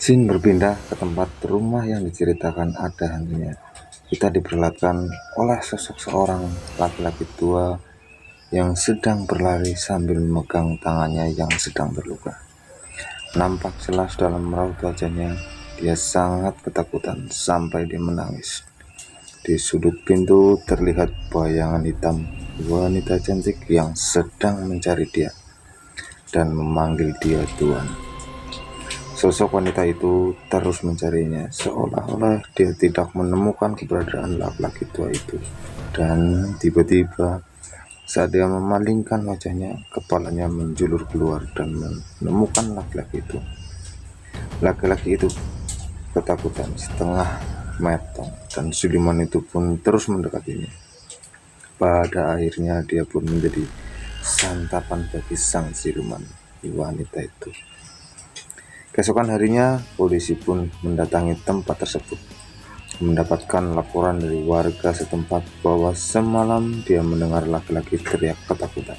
Scene berpindah ke tempat rumah yang diceritakan ada hantunya. Kita diperlihatkan oleh sosok seorang laki-laki tua yang sedang berlari sambil memegang tangannya yang sedang terluka. Nampak jelas dalam raut wajahnya, dia sangat ketakutan sampai dia menangis. Di sudut pintu terlihat bayangan hitam wanita cantik yang sedang mencari dia dan memanggil dia Tuan. Sosok wanita itu terus mencarinya, seolah-olah dia tidak menemukan keberadaan laki-laki tua itu. Dan tiba-tiba, saat dia memalingkan wajahnya, kepalanya menjulur keluar dan menemukan laki-laki itu. Laki-laki itu ketakutan setengah metong, dan siluman itu pun terus mendekatinya. Pada akhirnya dia pun menjadi santapan bagi sang siluman wanita itu. Keesokan harinya, polisi pun mendatangi tempat tersebut, mendapatkan laporan dari warga setempat bahwa semalam dia mendengar laki-laki teriak ketakutan.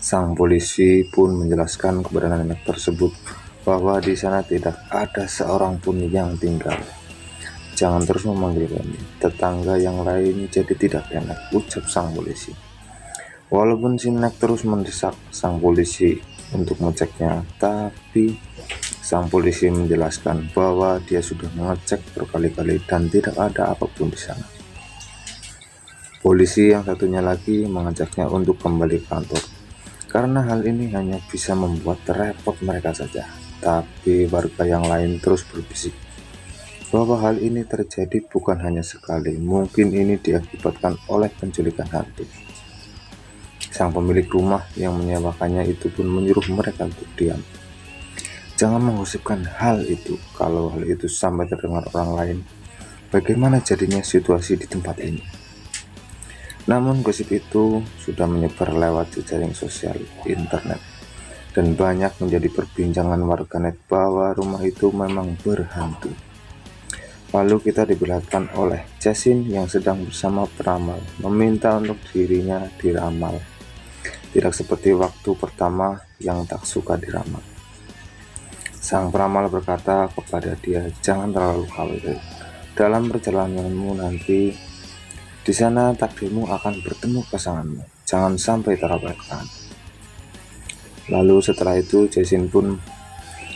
Sang polisi pun menjelaskan kepada nenek tersebut bahwa di sana tidak ada seorang pun yang tinggal. Jangan terus memanggil kami, tetangga yang lain jadi tidak enak, ucap sang polisi. Walaupun si nenek terus mendesak sang polisi untuk mengeceknya, tapi sang polisi menjelaskan bahwa dia sudah mengecek berkali-kali dan tidak ada apapun di sana. Polisi yang satunya lagi mengajaknya untuk kembali ke kantor, karena hal ini hanya bisa membuat repot mereka saja. Tapi warga yang lain terus berbisik bahwa hal ini terjadi bukan hanya sekali, mungkin ini diakibatkan oleh penculikan hantu. Sang pemilik rumah yang menyewakannya itu pun menyuruh mereka untuk diam. Jangan menggosipkan hal itu. Kalau hal itu sampai terdengar orang lain, bagaimana jadinya situasi di tempat ini? Namun gosip itu sudah menyebar lewat jejaring sosial internet dan banyak menjadi perbincangan warganet bahwa rumah itu memang berhantu. Lalu kita diperlihatkan oleh Jasin yang sedang bersama peramal meminta untuk dirinya diramal. Tidak seperti waktu pertama yang tak suka diramal. Sang peramal berkata kepada dia, jangan terlalu khawatir. Dalam perjalananmu nanti, di sana takdirmu akan bertemu pasanganmu. Jangan sampai terabaikan. Lalu setelah itu, Jasin pun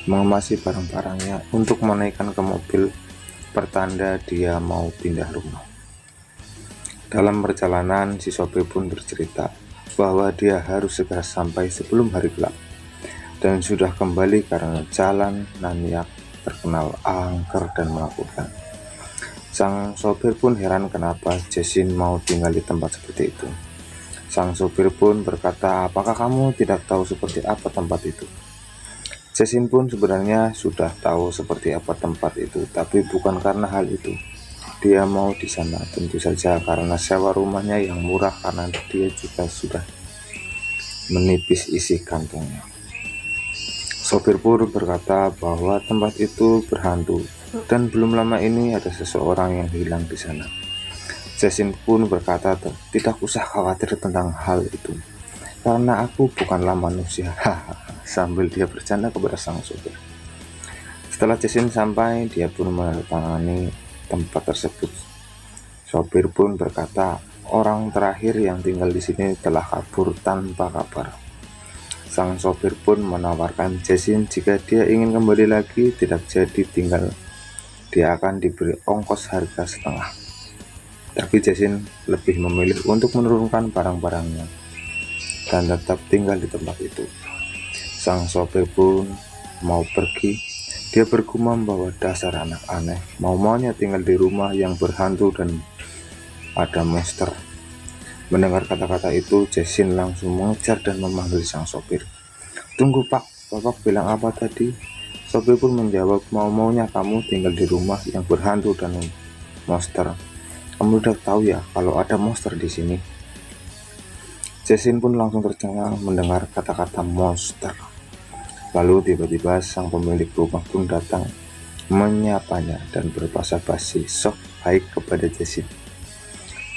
mengemasi barang-barangnya untuk menaikkan ke mobil pertanda dia mau pindah rumah. Dalam perjalanan, si sopir pun bercerita bahwa dia harus segera sampai sebelum hari gelap dan sudah kembali karena jalan Naniak terkenal angker dan menakutkan. Sang sopir pun heran kenapa Jasin mau tinggal di tempat seperti itu. Sang sopir pun berkata, apakah kamu tidak tahu seperti apa tempat itu? Jasin pun sebenarnya sudah tahu seperti apa tempat itu, tapi bukan karena hal itu. Dia mau di sana tentu saja karena sewa rumahnya yang murah, karena dia juga sudah menipis isi kantongnya. Sopir pun berkata bahwa tempat itu berhantu dan belum lama ini ada seseorang yang hilang di sana. Jasin pun berkata, tidak usah khawatir tentang hal itu karena aku bukanlah manusia, sambil dia bercanda kepada sang sopir. Setelah Jasin sampai, dia pun menandatangani tempat tersebut. Sopir pun berkata, orang terakhir yang tinggal di sini telah kabur tanpa kabar. Sang sopir pun menawarkan Jasin jika dia ingin kembali lagi tidak jadi tinggal, dia akan diberi ongkos harga setengah. Tapi Jasin lebih memilih untuk menurunkan barang-barangnya dan tetap tinggal di tempat itu. Sang sopir pun mau pergi. Dia bergumam bahwa dasar anak aneh, mau-maunya tinggal di rumah yang berhantu dan ada monster. Mendengar kata-kata itu, Jasin langsung mengejar dan memanggil sang sopir. Tunggu pak, bapak bilang apa tadi? Sopir pun menjawab, mau-maunya kamu tinggal di rumah yang berhantu dan monster. Kamu udah tahu ya kalau ada monster di sini. Jasin pun langsung tercengang mendengar kata-kata monster. Lalu tiba-tiba sang pemilik rumah pun datang menyapanya dan berbahasa basi sok baik kepada Jasin.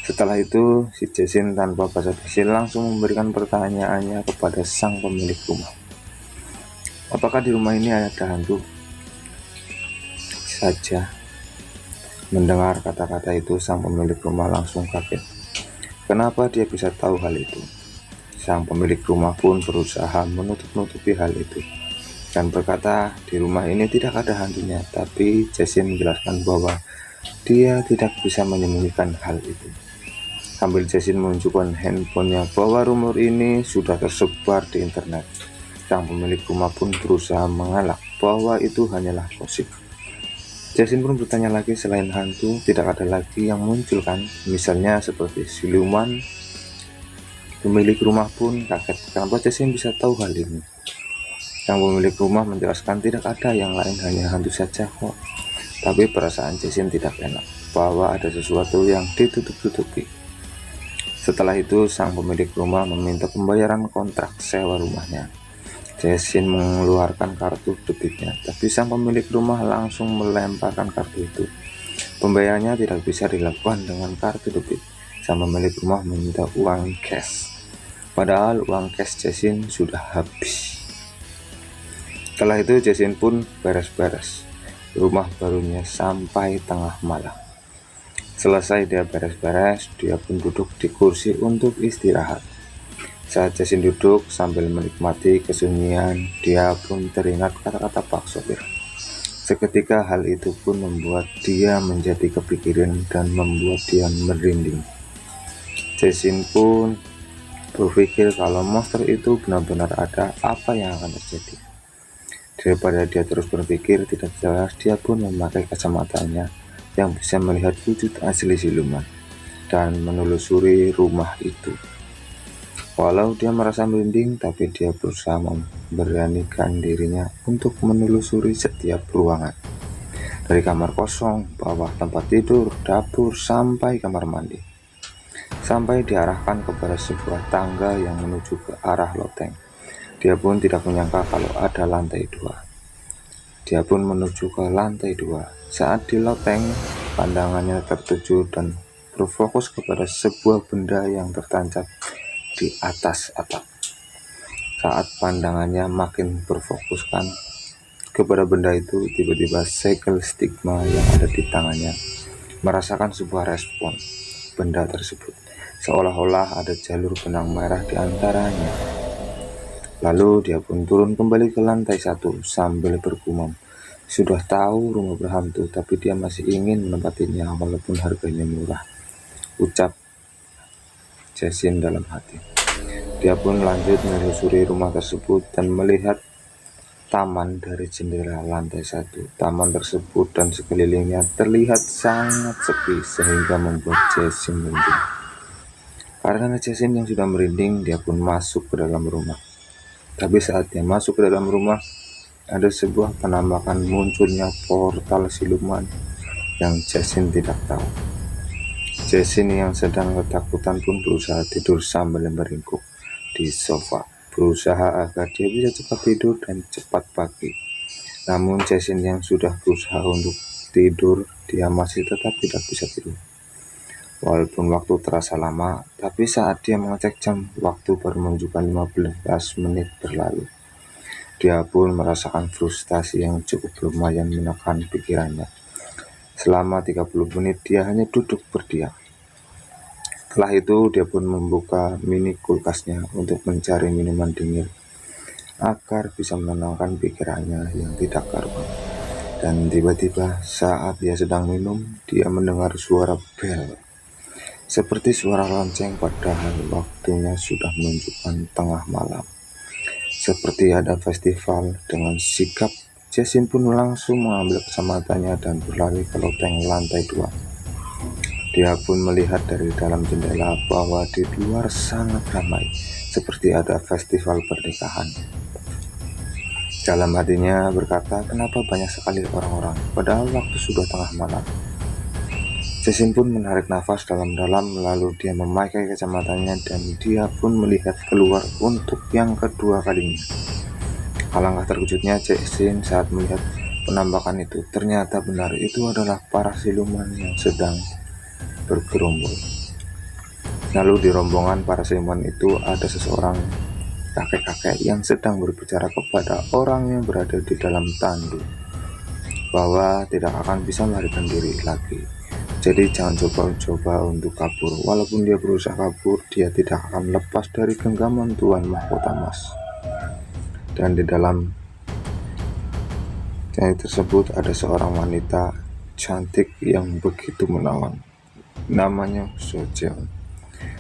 Setelah itu si Jasin tanpa basa-basi langsung memberikan pertanyaannya kepada sang pemilik rumah. Apakah di rumah ini ada hantu? saja. Mendengar kata-kata itu, sang pemilik rumah langsung kaget. Kenapa dia bisa tahu hal itu? Sang pemilik rumah pun berusaha menutup-nutupi hal itu dan berkata di rumah ini tidak ada hantunya, tapi Jasin menjelaskan bahwa dia tidak bisa menyembunyikan hal itu. Sambil Jasin menunjukkan handphonenya bahwa rumor ini sudah tersebar di internet. Sang pemilik rumah pun berusaha mengelak bahwa itu hanyalah gosip. Jasin pun bertanya lagi, selain hantu tidak ada lagi yang muncul kan? Misalnya seperti siluman. Pemilik rumah pun kaget, kenapa Jasin bisa tahu hal ini? Sang pemilik rumah menjelaskan tidak ada yang lain, hanya hantu saja kok. Tapi perasaan Jasin tidak enak bahwa ada sesuatu yang ditutup-tutupi. Setelah itu sang pemilik rumah meminta pembayaran kontrak sewa rumahnya. Jasin mengeluarkan kartu debitnya, tapi sang pemilik rumah langsung melemparkan kartu itu. Pembayarannya tidak bisa dilakukan dengan kartu debit. Sang pemilik rumah meminta uang cash. Padahal uang cash Jasin sudah habis. Setelah itu Jasin pun beres-beres rumah barunya sampai tengah malam. Selesai dia beres-beres, dia pun duduk di kursi untuk istirahat. Saat Jasin duduk sambil menikmati kesunyian, dia pun teringat kata-kata Pak Sopir. Seketika hal itu pun membuat dia menjadi kepikiran dan membuat dia merinding. Jasin pun berpikir kalau monster itu benar-benar ada, apa yang akan terjadi. Daripada dia terus berpikir tidak jelas, dia pun memakai kacamatanya yang bisa melihat wujud asli siluman dan menelusuri rumah itu. Walau dia merasa merinding, tapi dia berusaha memberanikan dirinya untuk menelusuri setiap ruangan. Dari kamar kosong, bawah tempat tidur, dapur, sampai kamar mandi. Sampai diarahkan kepada sebuah tangga yang menuju ke arah loteng. Dia pun tidak menyangka kalau ada lantai 2. Dia pun menuju ke lantai 2. Saat di loteng, pandangannya tertuju dan berfokus kepada sebuah benda yang tertancap di atas atap. Saat pandangannya makin berfokuskan kepada benda itu, tiba-tiba segel stigma yang ada di tangannya merasakan sebuah respon benda tersebut, seolah-olah ada jalur benang merah di antaranya. Lalu dia pun turun kembali ke lantai 1 sambil bergumam. Sudah tahu rumah berhantu, tapi dia masih ingin menempatinya walaupun harganya murah, ucap Jasin dalam hati. Dia pun lanjut menelusuri rumah tersebut dan melihat taman dari jendela lantai 1. Taman tersebut dan sekelilingnya terlihat sangat sepi sehingga membuat Jasin merinding. Karena Jasin yang sudah merinding, dia pun masuk ke dalam rumah. Tapi saat dia masuk ke dalam rumah, ada sebuah penampakan munculnya portal siluman yang Jasin tidak tahu. Jasin yang sedang ketakutan pun berusaha tidur sambil meringkuk di sofa, berusaha agar dia bisa cepat tidur dan cepat pagi. Namun Jasin yang sudah berusaha untuk tidur, dia masih tetap tidak bisa tidur. Walaupun waktu terasa lama, tapi saat dia mengecek jam, waktu baru menunjukkan 15 menit berlalu. Dia pun merasakan frustasi yang cukup lumayan menekan pikirannya. Selama 30 menit dia hanya duduk berdiam. Setelah itu dia pun membuka mini kulkasnya untuk mencari minuman dingin agar bisa menenangkan pikirannya yang tidak karuan. Dan tiba-tiba saat dia sedang minum, dia mendengar suara bel. Seperti suara lonceng, padahal waktunya sudah menunjukkan tengah malam. Seperti ada festival. Dengan sikap, Jasin pun langsung mengambil kacamatanya dan berlari ke loteng lantai 2. Dia pun melihat dari dalam jendela bahwa di luar sangat ramai, seperti ada festival pernikahan. Dalam hatinya berkata, kenapa banyak sekali orang-orang, padahal waktu sudah tengah malam. Jasin pun menarik nafas dalam-dalam, lalu dia memakai kacamatanya dan dia pun melihat keluar untuk yang kedua kalinya. Alangkah terkejutnya Jasin saat melihat penampakan itu. Ternyata benar, itu adalah para siluman yang sedang bergerombol. Lalu di rombongan para siluman itu ada seseorang kakek-kakek yang sedang berbicara kepada orang yang berada di dalam tandu. bahwa tidak akan bisa melarikan diri lagi. Jadi jangan coba-coba untuk kabur. Walaupun dia berusaha kabur, dia tidak akan lepas dari genggaman Tuan Mahkota Emas. Dan di dalam nyai tersebut ada seorang wanita cantik yang begitu menawan. Namanya So Jeon.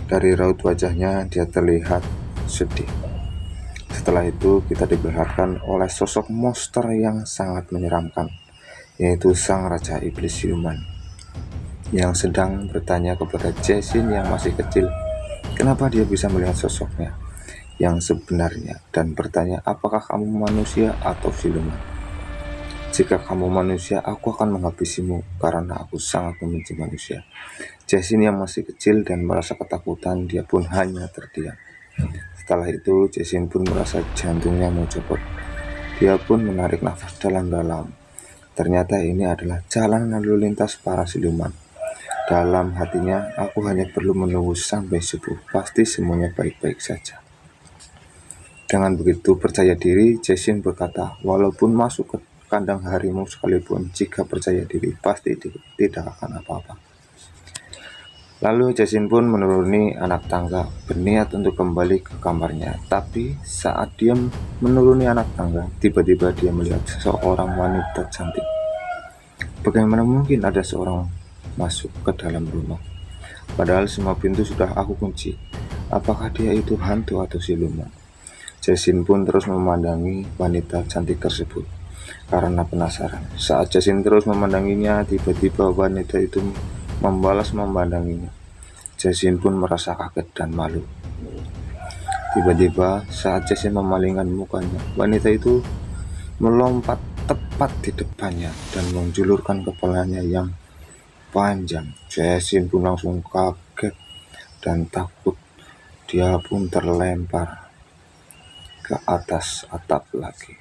Dari raut wajahnya dia terlihat sedih. Setelah itu kita diperlihatkan oleh sosok monster yang sangat menyeramkan, yaitu sang Raja Iblis Siluman, yang sedang bertanya kepada Jessin yang masih kecil kenapa dia bisa melihat sosoknya yang sebenarnya, dan bertanya apakah kamu manusia atau siluman. Jika kamu manusia, aku akan menghabisimu karena aku sangat membenci manusia. Jessin yang masih kecil dan merasa ketakutan, dia pun hanya terdiam. Setelah itu Jessin pun merasa jantungnya mau copot. Dia pun menarik nafas dalam-dalam. Ternyata ini adalah jalan lalu lintas para siluman. Dalam hatinya, aku hanya perlu menunggu sampai subuh, pasti semuanya baik-baik saja. Dengan begitu percaya diri, Jessin berkata, walaupun masuk ke kandang harimau sekalipun, jika percaya diri pasti tidak akan apa-apa. Lalu Jessin pun menuruni anak tangga, berniat untuk kembali ke kamarnya. Tapi saat dia menuruni anak tangga, tiba-tiba dia melihat seorang wanita cantik. Bagaimana mungkin ada seorang masuk ke dalam rumah? Padahal semua pintu sudah aku kunci. Apakah dia itu hantu atau siluman? Jessin pun terus memandangi wanita cantik tersebut karena penasaran. Saat Jessin terus memandanginya, tiba-tiba wanita itu membalas memandanginya. Jessin pun merasa kaget dan malu. Tiba-tiba saat Jessin memalingkan mukanya, wanita itu melompat tepat di depannya dan menjulurkan kepalanya yang panjang. Jessin pun langsung kaget dan takut. Dia pun terlempar ke atas atap lagi.